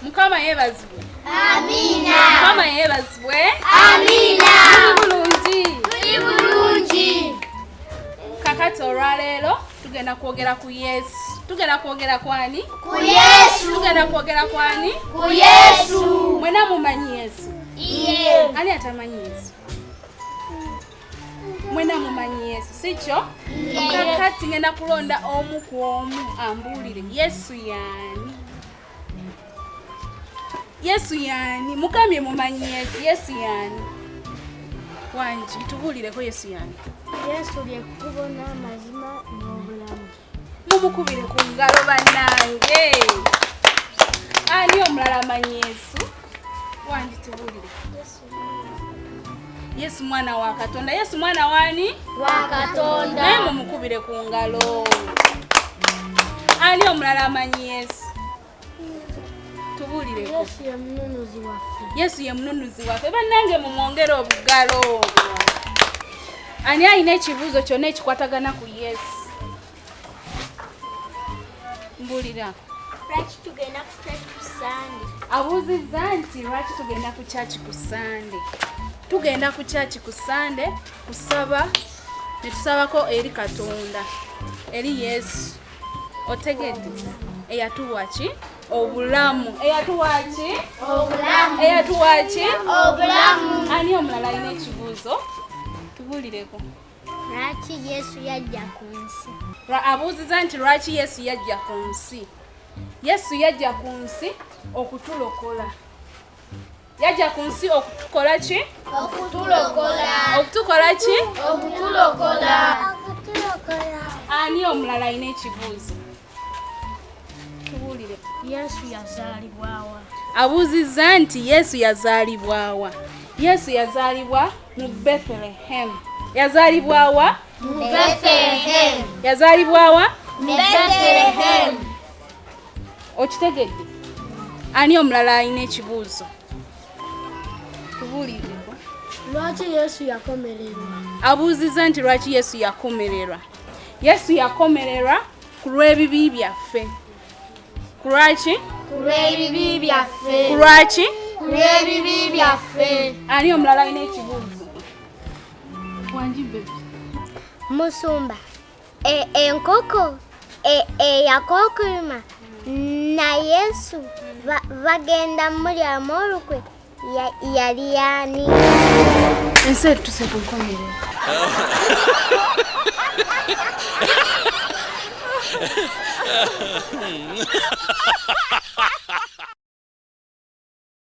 Mukama yebazibwe. Amina. Mukama yebazibwe. Amina. Tuli bulungi. Kakati olwaleero tugenda kwogera ku Yesu. Tugenda kwogera kwani? Ku Yesu. Tugenda kwogera kwani? Ku Yesu. Mwena mumanyi Yesu? Iye. Ani atamanyi Yesu? Mwena mumanyi Yesu, sikyo? Kakati ngenda kulonda omu ku omu ambuulire Yesu yaani? Yesu yaani? Mukambye mumanyi Yesu. Yesu yaani? Wangi tubuulireko Yesu yaani? Yesu lyekkubo n'amazima n'obulamu. Mumukubire ku ngalo bannange. Ani omulala amanyi Yesu? Wangi tubuulire. Yesu mwana wa Katonda. Yesu mwana wani? Wa Katonda. Naye mumukubire ku ngalo. Ani omulala amanyi Yesu? Tubuulireko. Yesu ye mununuzi waffe. Yesu ye mununuzi waffe. Bannange mumwongere obugalo. Ani alina ekibuuzo kyonna ekikwatagana ku Yesu? Mbuulira. Lwaki tugenda ku church ku Sunday? Abuuzizza nti lwaki tugenda ku church ku Sunday? Tugenda ku church ku Sunday kusaba, ne tusabako eri Katonda, eri Yesu. Otegedde? Eyatuwa ki? Obulamu. Eyatuwa ki? Obulamu. Eyatuwa ki? Obulamu. Ani omulala alina ekibuuzo? Tubuulireko. Lwaki Yesu yajja ku nsi? Abuuzizza nti lwaki Yesu yajja ku nsi? Yesu yajja ku nsi okutulokola. Yajja ku nsi okutukola ki? Okutulokola. Okutukola ki? Okutulokola. Ani omulala alina ekibuuzo? Tubuulire. Yesu yazaalibwawa. Abuuzizza nti Yesu yazaalibwawa. Yesu yazaalibwa mu Bethlehem. Yazaalibwawa? Mu Bethlehem. Yazaalibwawa? Mu Bethlehem. Okitegedde? Ani omulala alina ekibuuzo? Tubuulireko. Lwaki Yesu yakomererwa? Abuuzizza nti lwaki Yesu yakomererwa. Yesu yakomererwa ku lw'ebibi byaffe. Ku lwaki? Ku lw'ebibi byaffe. Ku lwaki? Ku lw'ebibi byaffe. Ani omulala alina ekibuuzo? Wangibe. Musumba. Enkoko eyakookuluma na Yesu bagenda mulyamu olukwe yali yani? Ensi etuse ku nkomerero.